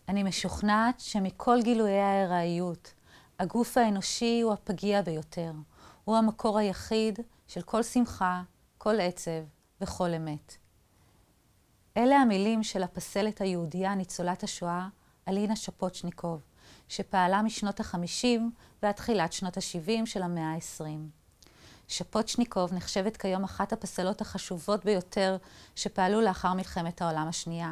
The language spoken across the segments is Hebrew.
אני משוכנעת שמכל גילויי הארעיות, הגוף האנושי הוא הפגיע ביותר. הוא המקור היחיד של כל שמחה, כל עצב וכל אמת. אלה המילים של הפסלת היהודייה ניצולת השואה, אלינה שפוצ'ניקוב, שפעלה משנות ה-50 ועד תחילת שנות ה-70 של המאה ה-20. שפוצ'ניקוב נחשבת כיום אחת הפסלות החשובות ביותר שפעלו לאחר מלחמת העולם השנייה,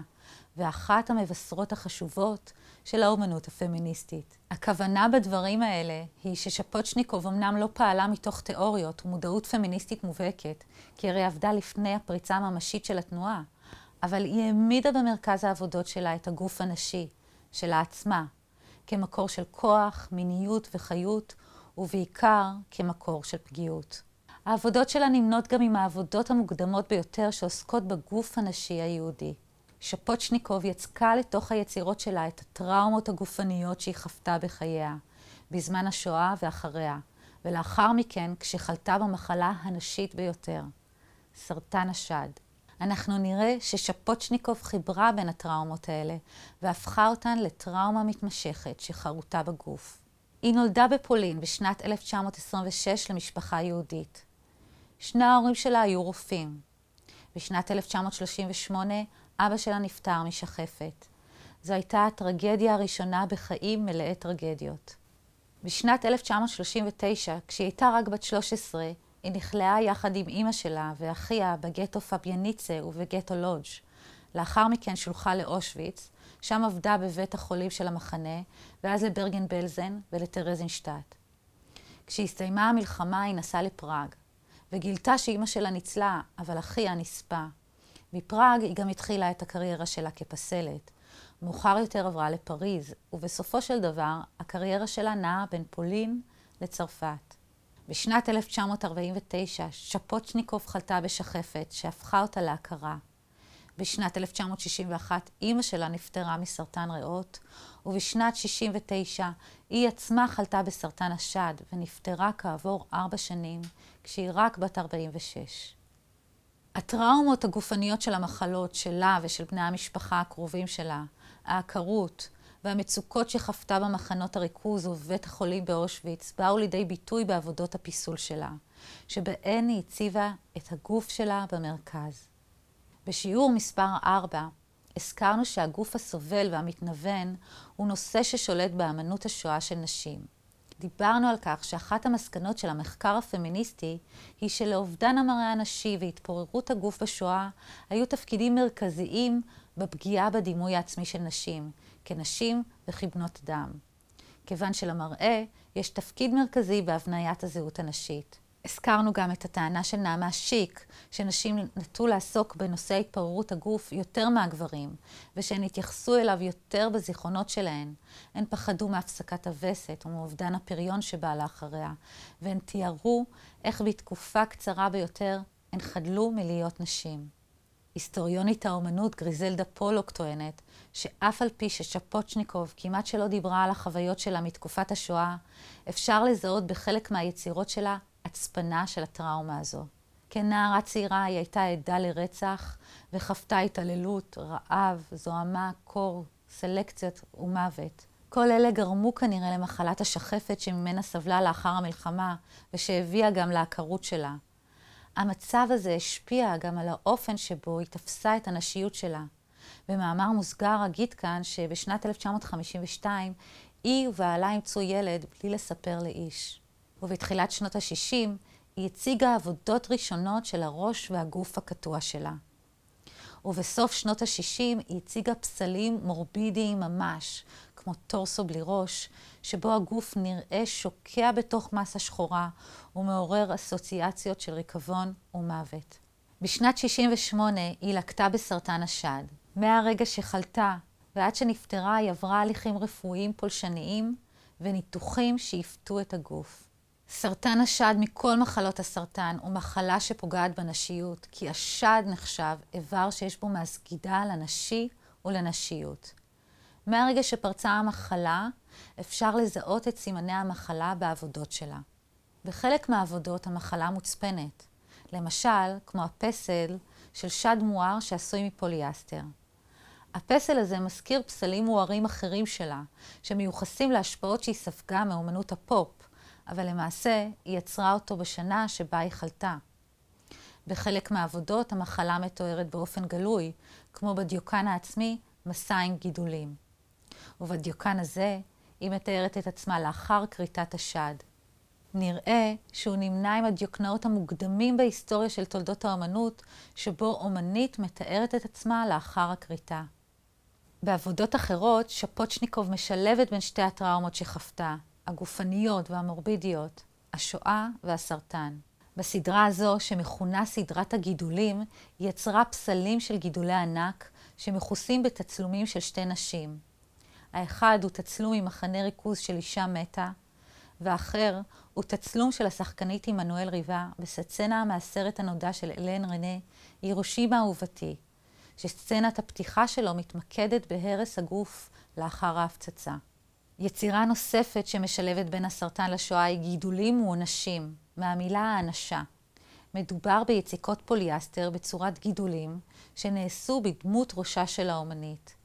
ואחת המבשרות החשובות של האומנות הפמיניסטית. הכוונה בדברים האלה היא ששפוצ'ניקוב אמנם לא פעלה מתוך תיאוריות ומודעות פמיניסטית מובהקת, כי הרי עבדה לפני הפריצה הממשית של התנועה, אבל היא העמידה במרכז העבודות שלה את הגוף הנשי, שלה עצמה, כמקור של כוח, מיניות וחיות, ובעיקר כמקור של פגיעות. העבודות שלה נמנות גם עם העבודות המוקדמות ביותר שעוסקות בגוף הנשי היהודי. שפוצ'ניקוב יצקה לתוך היצירות שלה את הטראומות הגופניות שהיא חוותה בחייה, בזמן השואה ואחריה, ולאחר מכן כשחלתה במחלה הנשית ביותר, סרטן השד. אנחנו נראה ששפוצ'ניקוב חיברה בין הטראומות האלה, והפכה אותן לטראומה מתמשכת שחרותה בגוף. היא נולדה בפולין בשנת 1926 למשפחה יהודית. שני ההורים שלה היו רופאים. בשנת 1938 אבא שלה נפטר משחפת. זו הייתה הטרגדיה הראשונה בחיים מלאי טרגדיות. בשנת 1939, כשהיא הייתה רק בת 13, היא נכלאה יחד עם אמא שלה ואחיה בגטו פביאניצה ובגטו לודג'. לאחר מכן שולחה לאושוויץ, שם עבדה בבית החולים של המחנה, ואז לברגן בלזן ולטרזינשטט. כשהסתיימה המלחמה היא נסעה לפראג, וגילתה שאמא שלה ניצלה, אבל אחיה נספה. בפראג היא גם התחילה את הקריירה שלה כפסלת. מאוחר יותר עברה לפריז, ובסופו של דבר הקריירה שלה נעה בין פולין לצרפת. בשנת 1949 שפוצ'ניקוב חלתה בשחפת שהפכה אותה להכרה. בשנת 1961 אמא שלה נפטרה מסרטן ריאות, ובשנת 69 היא עצמה חלתה בסרטן השד ונפטרה כעבור 4 שנים, כשהיא רק בת 46. הטראומות הגופניות של המחלות שלה ושל בני המשפחה הקרובים שלה, העקרות והמצוקות שחוותה במחנות הריכוז ובבית החולים באושוויץ באו לידי ביטוי בעבודות הפיסול שלה, שבהן היא הציבה את הגוף שלה במרכז. בשיעור מספר 4 הזכרנו שהגוף הסובל והמתנוון הוא נושא ששולט באמנות השואה של נשים. דיברנו על כך שאחת המסקנות של המחקר הפמיניסטי היא שלאובדן המראה הנשי והתפוררות הגוף בשואה היו תפקידים מרכזיים בפגיעה בדימוי העצמי של נשים, כנשים וכבנות אדם. כיוון שלמראה יש תפקיד מרכזי בהבניית הזהות הנשית. הזכרנו גם את הטענה של נעמה שיק, שנשים נטו לעסוק בנושא התפוררות הגוף יותר מהגברים, ושהן התייחסו אליו יותר בזיכרונות שלהן. הן פחדו מהפסקת הווסת ומאובדן הפריון שבא לאחריה, והן תיארו איך בתקופה קצרה ביותר הן חדלו מלהיות נשים. היסטוריונית האומנות גריזלדה פולוק טוענת שאף על פי ששפוצ'ניקוב כמעט שלא דיברה על החוויות שלה מתקופת השואה, אפשר לזהות בחלק מהיצירות שלה הצפנה של הטראומה הזו. כנערה צעירה היא הייתה עדה לרצח וחוותה התעללות, רעב, זוהמה, קור, סלקציות ומוות. כל אלה גרמו כנראה למחלת השחפת שממנה סבלה לאחר המלחמה ושהביאה גם לעקרות שלה. המצב הזה השפיע גם על האופן שבו היא תפסה את הנשיות שלה. במאמר מוסגר אגיד כאן שבשנת 1952 היא ובעלה אימצו ילד בלי לספר לאיש. ובתחילת שנות ה-60 היא הציגה עבודות ראשונות של הראש והגוף הקטוע שלה. ובסוף שנות ה-60 היא הציגה פסלים מורבידיים ממש, כמו טורסו בלי ראש, שבו הגוף נראה שוקע בתוך מסה שחורה ומעורר אסוציאציות של ריקבון ומוות. בשנת 68 היא לקתה בסרטן השד. מהרגע שחלתה ועד שנפטרה היא עברה הליכים רפואיים פולשניים וניתוחים שהפתו את הגוף. סרטן השד מכל מחלות הסרטן הוא מחלה שפוגעת בנשיות, כי השד נחשב איבר שיש בו מהסגידה לנשי ולנשיות. מהרגע שפרצה המחלה, אפשר לזהות את סימני המחלה בעבודות שלה. בחלק מהעבודות המחלה מוצפנת, למשל כמו הפסל של שד מואר שעשוי מפוליאסטר. הפסל הזה מזכיר פסלים מוארים אחרים שלה, שמיוחסים להשפעות שהיא ספגה מאומנות הפופ, אבל למעשה היא יצרה אותו בשנה שבה היא חלתה. בחלק מהעבודות המחלה מתוארת באופן גלוי, כמו בדיוקן העצמי, מסע עם גידולים. ובדיוקן הזה היא מתארת את עצמה לאחר כריתת השד. נראה שהוא נמנה עם הדיוקנאות המוקדמים בהיסטוריה של תולדות האומנות, שבו אומנית מתארת את עצמה לאחר הכריתה. בעבודות אחרות, שפוצ'ניקוב משלבת בין שתי הטראומות שחוותה, הגופניות והמורבידיות, השואה והסרטן. בסדרה הזו, שמכונה סדרת הגידולים, היא יצרה פסלים של גידולי ענק שמכוסים בתצלומים של שתי נשים. האחד הוא תצלום ממחנה ריכוז של אישה מתה, והאחר הוא תצלום של השחקנית עמנואל ריבה בסצנה מהסרט הנודע של אלן רנה, הירושימה אהובתי, שסצנת הפתיחה שלו מתמקדת בהרס הגוף לאחר ההפצצה. יצירה נוספת שמשלבת בין הסרטן לשואה היא גידולים מואנשים, מהמילה האנשה. מדובר ביציקות פוליאסטר בצורת גידולים שנעשו בדמות ראשה של האומנית.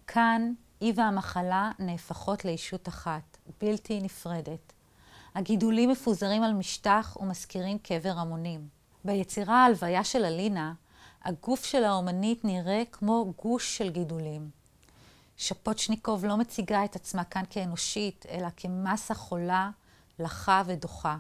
כאן היא והמחלה נהפכות לישות אחת, בלתי נפרדת. הגידולים מפוזרים על משטח ומזכירים קבר המונים. ביצירה ההלוויה של אלינה, הגוף של האומנית נראה כמו גוש של גידולים. שפוצ'ניקוב לא מציגה את עצמה כאן כאנושית, אלא כמסה חולה, לחה ודוחה.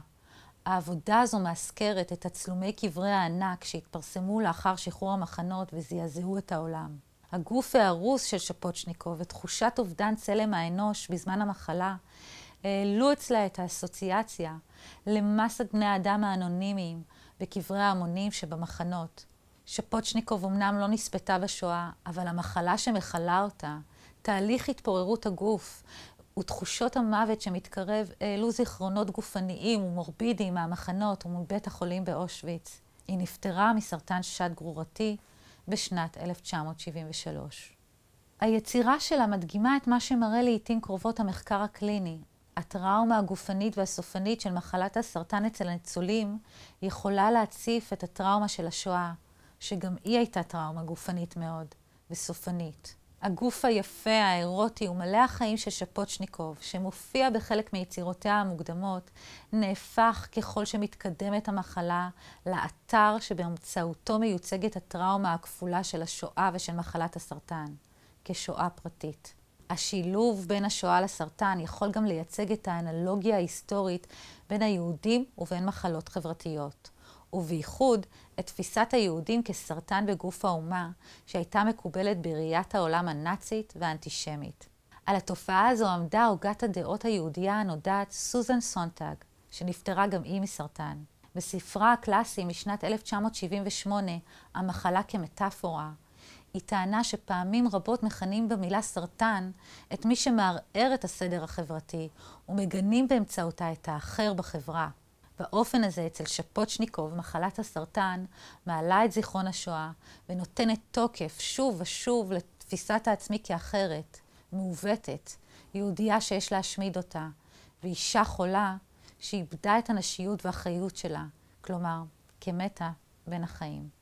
העבודה הזו מאזכרת את תצלומי קברי הענק שהתפרסמו לאחר שחרור המחנות וזעזעו את העולם. הגוף ההרוס של שפוצ'ניקוב ותחושת אובדן צלם האנוש בזמן המחלה העלו אצלה את האסוציאציה למסת בני האדם האנונימיים בקברי ההמונים שבמחנות. שפוצ'ניקוב אמנם לא נספתה בשואה, אבל המחלה שמחלה אותה, תהליך התפוררות הגוף ותחושות המוות שמתקרב העלו זיכרונות גופניים ומורבידיים מהמחנות ומבית החולים באושוויץ. היא נפטרה מסרטן שד גרורתי בשנת 1973. היצירה שלה מדגימה את מה שמראה לעתים קרובות המחקר הקליני. הטראומה הגופנית והסופנית של מחלת הסרטן אצל הניצולים יכולה להציף את הטראומה של השואה, שגם היא הייתה טראומה גופנית מאוד וסופנית. הגוף היפה, האירוטי ומלא החיים של שפוצ'ניקוב, שמופיע בחלק מיצירותיה המוקדמות, נהפך ככל שמתקדמת המחלה לאתר שבאמצעותו מיוצגת הטראומה הכפולה של השואה ושל מחלת הסרטן, כשואה פרטית. השילוב בין השואה לסרטן יכול גם לייצג את האנלוגיה ההיסטורית בין היהודים ובין מחלות חברתיות. ובייחוד את תפיסת היהודים כסרטן בגוף האומה, שהייתה מקובלת בראיית העולם הנאצית והאנטישמית. על התופעה הזו עמדה הוגת הדעות היהודייה הנודעת סוזן סונטג, שנפטרה גם היא מסרטן. בספרה הקלאסי משנת 1978, המחלה כמטאפורה, היא טענה שפעמים רבות מכנים במילה סרטן את מי שמערער את הסדר החברתי ומגנים באמצעותה את האחר בחברה. באופן הזה אצל שפוצ'ניקוב מחלת הסרטן מעלה את זיכרון השואה ונותנת תוקף שוב ושוב לתפיסת העצמי כאחרת, מעוותת, יהודייה שיש להשמיד אותה, ואישה חולה שאיבדה את הנשיות והחיות שלה, כלומר כמתה בין החיים.